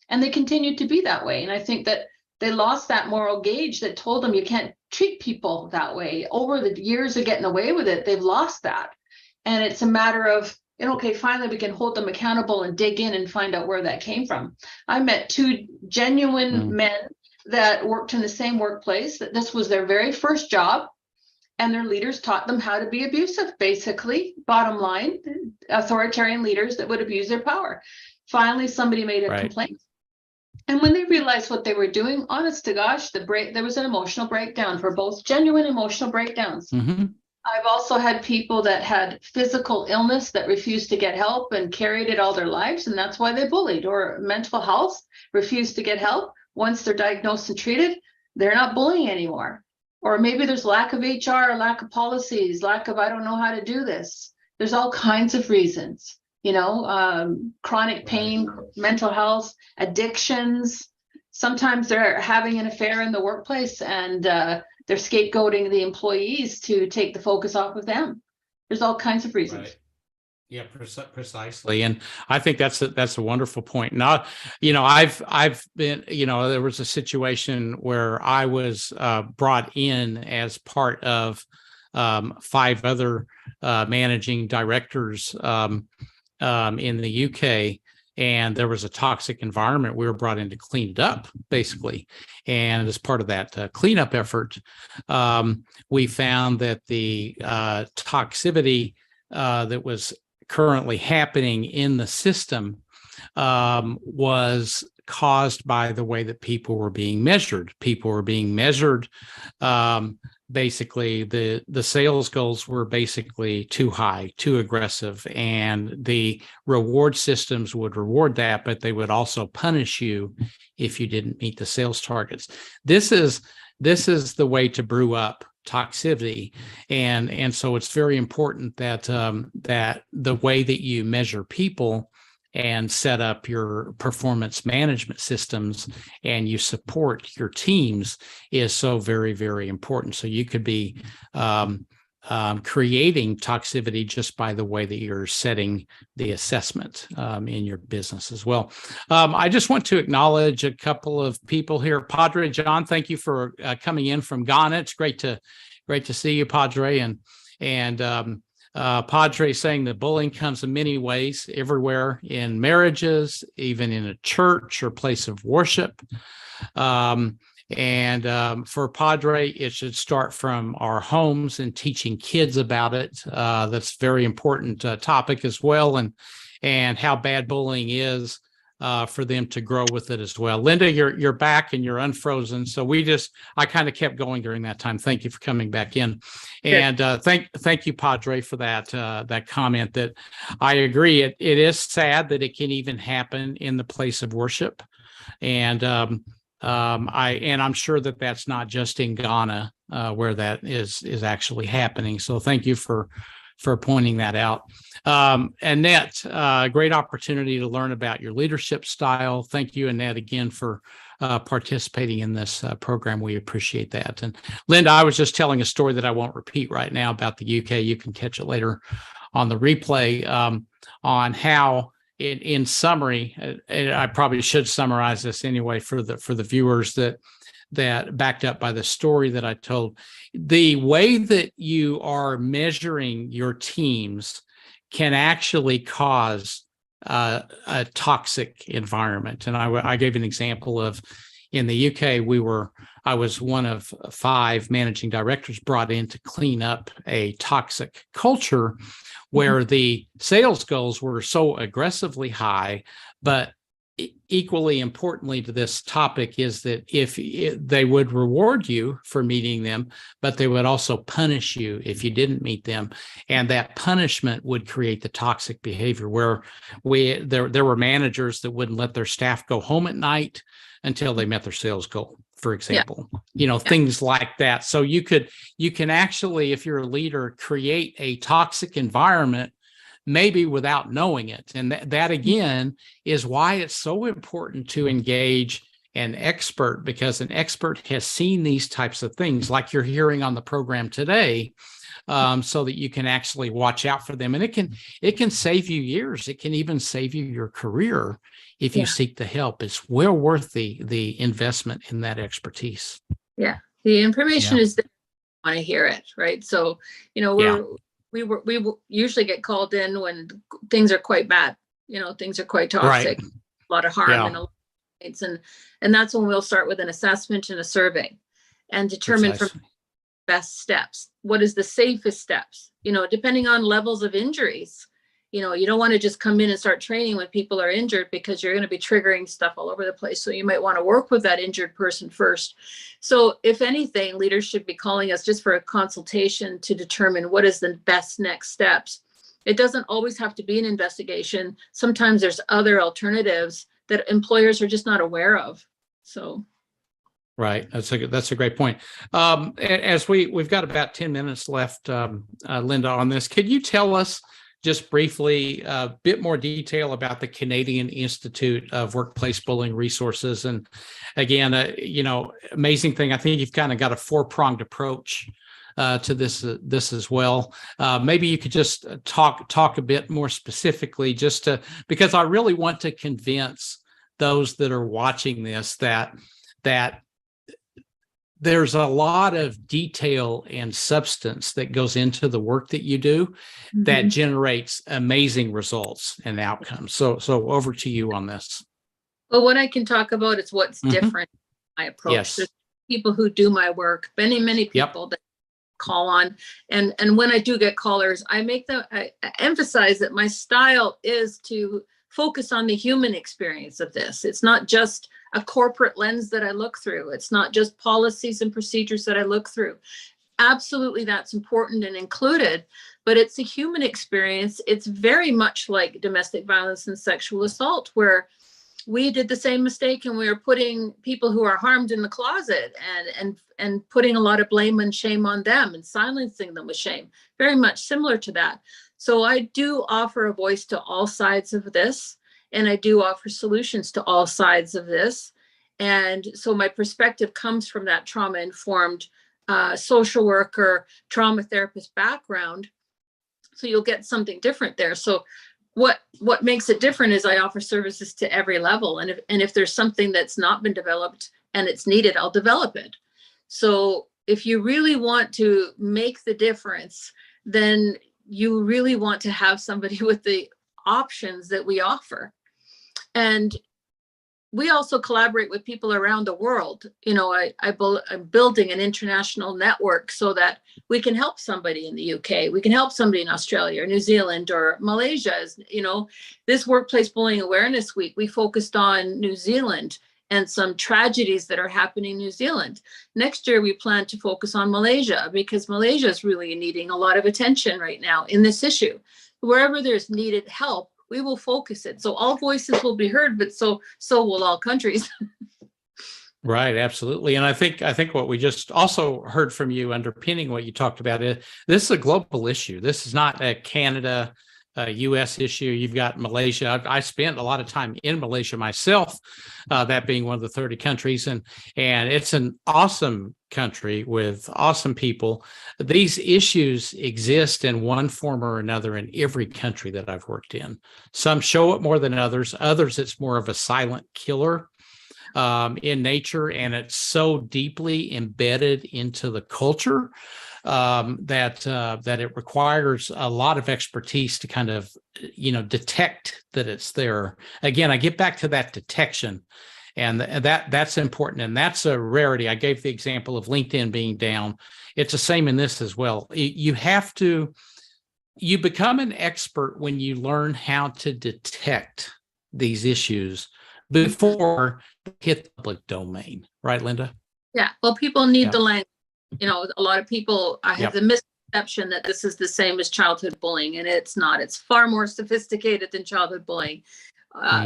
And they continued to be that way. And I think that they lost that moral gauge that told them you can't treat people that way. Over the years of getting away with it, they've lost that. And it's a matter of, okay, finally we can hold them accountable and dig in and find out where that came from. I met two genuine men that worked in the same workplace, that this was their very first job, and their leaders taught them how to be abusive, basically. Bottom line, authoritarian leaders that would abuse their power. Finally, somebody made a complaint. And when they realized what they were doing, honest to gosh, there was an emotional breakdown for both, genuine emotional breakdowns. I've also had people that had physical illness that refused to get help and carried it all their lives, and that's why they bullied, or mental health, refused to get help. Once they're diagnosed and treated, they're not bullying anymore. Or maybe there's lack of HR, lack of policies, lack of, I don't know how to do this. There's all kinds of reasons, chronic pain, mental health, addictions. Sometimes they're having an affair in the workplace and they're scapegoating the employees to take the focus off of them. There's all kinds of reasons. Right. Yeah, precisely. And I think that's a wonderful point. Now, I've been, there was a situation where I was brought in as part of 5 other managing directors in the UK, and there was a toxic environment. We were brought in to clean it up, basically. And as part of that cleanup effort, we found that the toxicity that was currently happening in the system was caused by the way that people were being measured. People were being measured. Basically, the sales goals were basically too high, too aggressive, and the reward systems would reward that, but they would also punish you if you didn't meet the sales targets. This is the way to brew up toxicity, and so it's very important that that the way that you measure people and set up your performance management systems and you support your teams is so very, very important. So you could be creating toxicity just by the way that you're setting the assessment in your business as well. I just want to acknowledge a couple of people here. Padre John, thank you for coming in from Ghana. It's great to see you, Padre. And Padre saying that bullying comes in many ways, everywhere, in marriages, even in a church or place of worship. For Padre, it should start from our homes and teaching kids about it. That's a very important topic as well, and how bad bullying is for them to grow with it as well. Linda, you're back and you're unfrozen. So I kind of kept going during that time. Thank you for coming back in. And thank you, Padre, for that comment. That I agree. It is sad that it can even happen in the place of worship. And I'm sure that that's not just in Ghana where that is actually happening. So thank you for pointing that out. Annette, great opportunity to learn about your leadership style. Thank you, Annette, again for participating in this program. We appreciate that. And Linda, I was just telling a story that I won't repeat right now about the UK. You can catch it later on the replay on how, in summary, and I probably should summarize this anyway for the viewers, that that backed up by the story that I told. The way that you are measuring your teams can actually cause a toxic environment. And I gave an example of, in the UK, I was one of 5 managing directors brought in to clean up a toxic culture where the sales goals were so aggressively high. But equally importantly to this topic is that they would reward you for meeting them, but they would also punish you if you didn't meet them. And that punishment would create the toxic behavior where there were managers that wouldn't let their staff go home at night until they met their sales goal, for example. Things like that. So you can actually, if you're a leader, create a toxic environment maybe without knowing it. And that again is why it's so important to engage an expert, because an expert has seen these types of things like you're hearing on the program today, so that you can actually watch out for them. And it can save you years. It can even save you your career if you seek the help. It's well worth the investment in that expertise. Yeah. The information is there. I want to hear it, right? So, we usually get called in when things are quite bad, things are quite toxic, a lot of harm and a lot of things. And that's when we'll start with an assessment and a survey and determine from best steps. What is the safest steps? Depending on levels of injuries, you don't want to just come in and start training when people are injured, because you're going to be triggering stuff all over the place. So you might want to work with that injured person first. So if anything, leaders should be calling us just for a consultation to determine what is the best next steps. It doesn't always have to be an investigation. Sometimes there's other alternatives that employers are just not aware of. So. Right. That's a great point. As we've got about 10 minutes left, Linda, on this, could you tell us just briefly a bit more detail about the Canadian Institute of Workplace Bullying Resources? And again, amazing thing, I think you've kind of got a 4-pronged approach to this as well. Maybe you could just talk a bit more specifically, because I really want to convince those that are watching this that there's a lot of detail and substance that goes into the work that you do that generates amazing results and outcomes. So over to you on this. Well, what I can talk about is what's different in my approach. Yes. There's people who do my work, many people that call on. And when I do get callers, I emphasize that my style is to focus on the human experience of this. It's not just a corporate lens that I look through. It's not just policies and procedures that I look through. Absolutely, that's important and included, but it's a human experience. It's very much like domestic violence and sexual assault, where we did the same mistake and we were putting people who are harmed in the closet and putting a lot of blame and shame on them and silencing them with shame. Very much similar to that. So I do offer a voice to all sides of this. And I do offer solutions to all sides of this. And so my perspective comes from that trauma-informed social worker, trauma therapist background. So you'll get something different there. So what makes it different is I offer services to every level. And if there's something that's not been developed and it's needed, I'll develop it. So if you really want to make the difference, then you really want to have somebody with the options that we offer. And we also collaborate with people around the world. I'm building an international network so that we can help somebody in the UK, we can help somebody in Australia or New Zealand or Malaysia. This Workplace Bullying Awareness Week, we focused on New Zealand and some tragedies that are happening in New Zealand. Next year, we plan to focus on Malaysia, because Malaysia is really needing a lot of attention right now in this issue. Wherever there's needed help, we will focus it. So all voices will be heard, but so will all countries. Right, absolutely. And I think what we just also heard from you underpinning what you talked about is this is a global issue. This is not a Canada, U.S. issue. You've got Malaysia. I spent a lot of time in Malaysia myself, that being one of the 30 countries, and it's an awesome country with awesome people. These issues exist in one form or another in every country that I've worked in. Some show it more than others. Others, it's more of a silent killer. in nature, and it's so deeply embedded into the culture that it requires a lot of expertise to kind of, detect that it's there. Again, I get back to that detection, and that's important, and that's a rarity. I gave the example of LinkedIn being down. It's the same in this as well. You become an expert when you learn how to detect these issues before they hit the public domain, right, Linda? Yeah. Well, people need Yeah. the language. A lot of people have the misconception that this is the same as childhood bullying, and it's not. It's far more sophisticated than childhood bullying.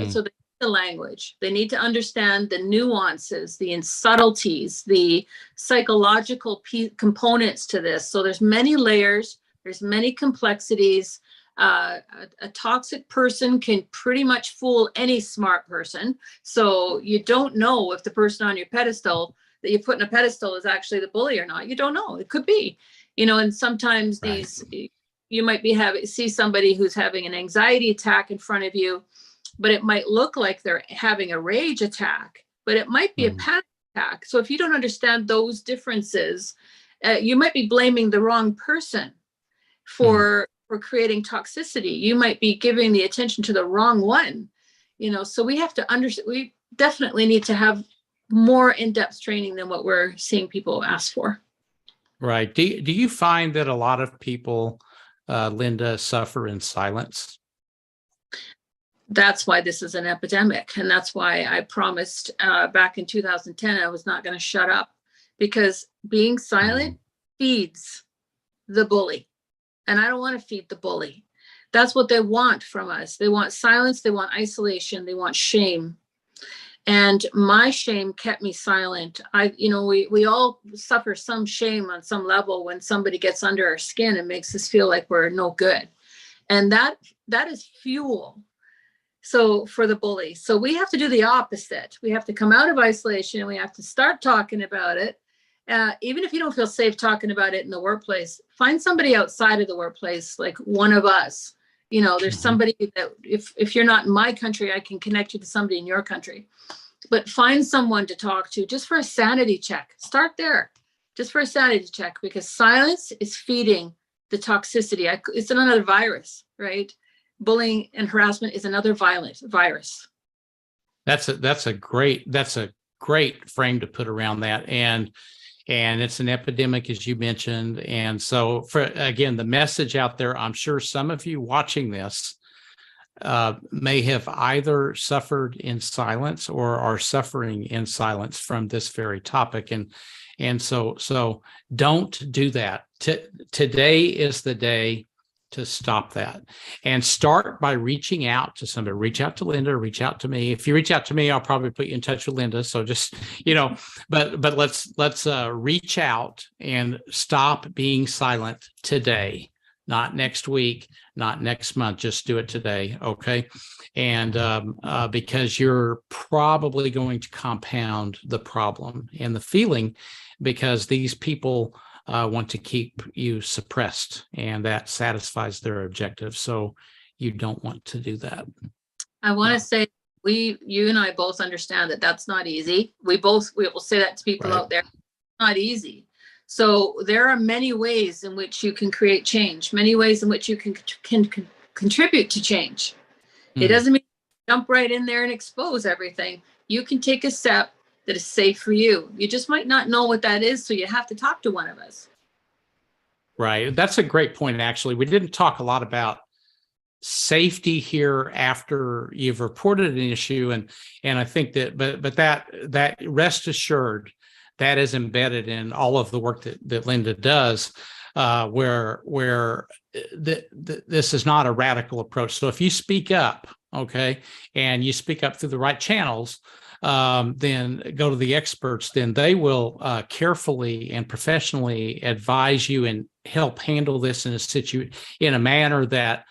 So they need the language. They need to understand the nuances, the subtleties, the psychological components to this. So there's many layers. There's many complexities. A toxic person can pretty much fool any smart person. So you don't know if the person on your pedestal that you put in a pedestal is actually the bully or not. You don't know. It could be, and sometimes you might see somebody who's having an anxiety attack in front of you, but it might look like they're having a rage attack, but it might be a panic attack. So if you don't understand those differences, you might be blaming the wrong person for creating toxicity. You might be giving the attention to the wrong one, so we have to understand. We definitely need to have more in-depth training than what we're seeing people ask for. Right. Do you find that a lot of people, Linda, suffer in silence? That's why this is an epidemic. And that's why I promised back in 2010, I was not going to shut up, because being silent feeds the bully. And I don't want to feed the bully. That's what they want from us. They want silence. They want isolation. They want shame. And my shame kept me silent. We all suffer some shame on some level when somebody gets under our skin and makes us feel like we're no good. And that is fuel. So for the bully. So we have to do the opposite. We have to come out of isolation. We have to start talking about it. Even if you don't feel safe talking about it in the workplace, find somebody outside of the workplace, like one of us. There's somebody that if you're not in my country, I can connect you to somebody in your country. But find someone to talk to just for a sanity check. Start there, just for a sanity check, because silence is feeding the toxicity. It's another virus, right? Bullying and harassment is another violent virus. That's a great frame to put around that. And it's an epidemic, as you mentioned. And so again, the message out there, I'm sure some of you watching this may have either suffered in silence or are suffering in silence from this very topic. And so don't do that. Today is the day to stop that, and start by reaching out to somebody. Reach out to Linda, reach out to me. If you reach out to me, I'll probably put you in touch with Linda. So just, but let's reach out and stop being silent today, not next week, not next month. Just do it today. Okay. And because you're probably going to compound the problem and the feeling, because these people want to keep you suppressed, and that satisfies their objective. So you don't want to do that. I want to say you and I both understand that that's not easy. We will say that to people out there. It's not easy. So there are many ways in which you can create change, many ways in which you can contribute to change. It doesn't mean jump right in there and expose everything. You can take a step that is safe for you. You just might not know what that is, so you have to talk to one of us. Right. That's a great point, actually. We didn't talk a lot about safety here after you've reported an issue. And I think that, but that rest assured, that is embedded in all of the work that Linda does, where this is not a radical approach. So if you speak up, okay, and you speak up through the right channels, then go to the experts. Then they will carefully and professionally advise you and help handle this in a manner that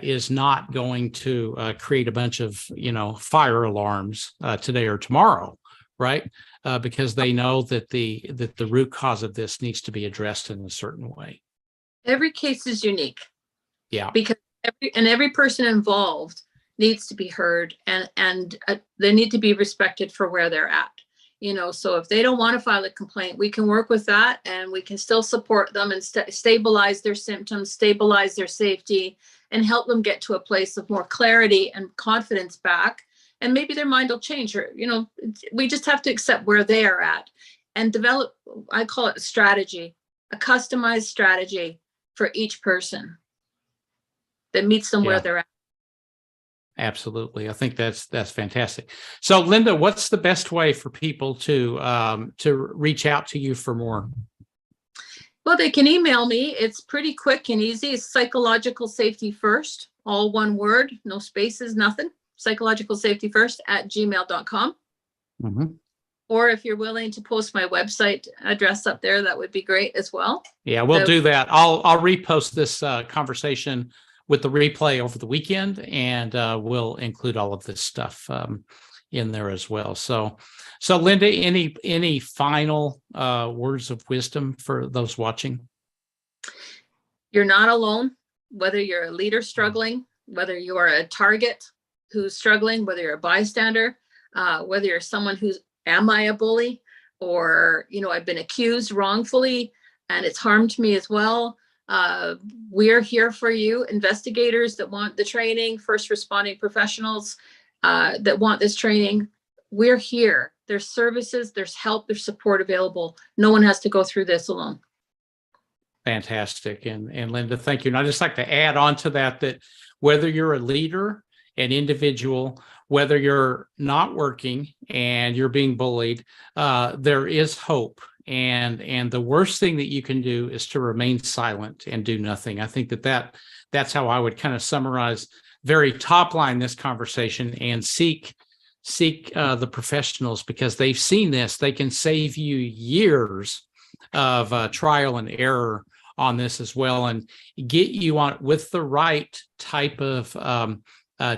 is not going to create a bunch of fire alarms today or tomorrow, right? Because they know that the root cause of this needs to be addressed in a certain way. Every case is unique. Yeah. Because every person involved needs to be heard, and they need to be respected for where they're at. So if they don't want to file a complaint, we can work with that, and we can still support them and stabilize their symptoms, stabilize their safety, and help them get to a place of more clarity and confidence back. And maybe their mind will change, or, we just have to accept where they are at and develop, I call it a strategy, a customized strategy for each person that meets them where they're at. Absolutely. I think that's fantastic. So, Linda, what's the best way for people to reach out to you for more? Well, they can email me. It's pretty quick and easy. It's psychological safety first, all one word, no spaces, nothing. Psychological safety first @gmail.com. Mm-hmm. Or if you're willing to post my website address up there, that would be great as well. Yeah, we'll do that. I'll repost this conversation with the replay over the weekend, and we'll include all of this stuff in there as well. So Linda, any final words of wisdom for those watching? You're not alone. Whether you're a leader struggling, whether you are a target who's struggling, whether you're a bystander, whether you're someone who's, am I a bully? Or, I've been accused wrongfully and it's harmed me as well. We're here for you, investigators that want the training, first responding professionals that want this training. We're here. There's services, there's help, there's support available. No one has to go through this alone. Fantastic. And Linda, thank you. And I'd just like to add on to that whether you're a leader, an individual, whether you're not working and you're being bullied, there is hope. And the worst thing that you can do is to remain silent and do nothing. I think that's how I would kind of summarize very top line this conversation, and seek the professionals, because they've seen this. They can save you years of trial and error on this as well, and get you on with the right type of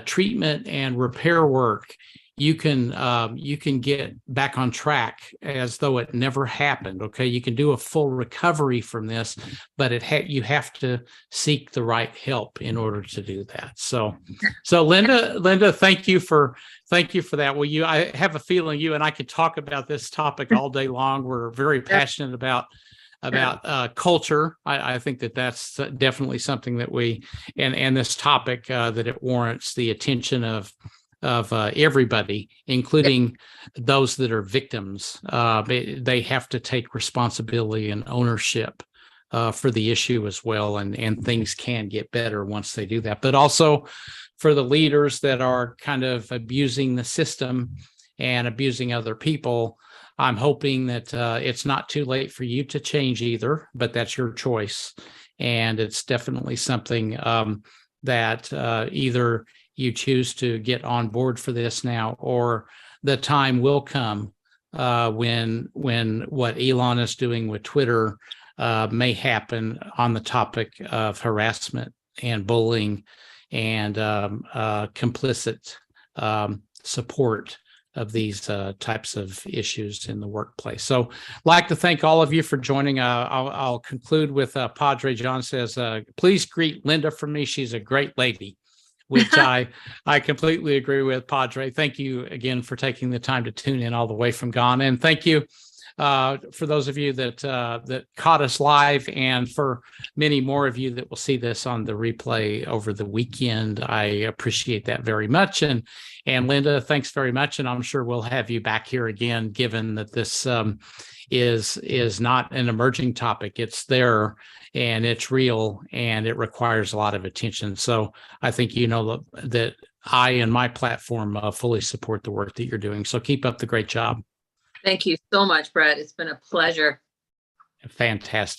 treatment and repair work. You can get back on track as though it never happened. Okay, you can do a full recovery from this, but you have to seek the right help in order to do that. So Linda, thank you for that. Well, I have a feeling you and I could talk about this topic all day long. We're very passionate about culture. I think that's definitely something that and this topic that it warrants the attention of everybody, including those that are victims. They have to take responsibility and ownership for the issue as well, and things can get better once they do that. But also for the leaders that are kind of abusing the system and abusing other people, I'm hoping that it's not too late for you to change either, but that's your choice. And it's definitely something that either you choose to get on board for this now, or the time will come when what Elon is doing with Twitter may happen on the topic of harassment and bullying and complicit support of these types of issues in the workplace. So I'd like to thank all of you for joining. I'll conclude with Padre John says, please greet Linda from me. She's a great lady, which I completely agree with, Padre. Thank you again for taking the time to tune in all the way from Ghana. And thank you for those of you that caught us live, and for many more of you that will see this on the replay over the weekend. I appreciate that very much. And Linda, thanks very much. And I'm sure we'll have you back here again, given that this is not an emerging topic. It's there and it's real, and it requires a lot of attention. So I think that I and my platform fully support the work that you're doing. So keep up the great job. Thank you so much, Brett. It's been a pleasure. Fantastic.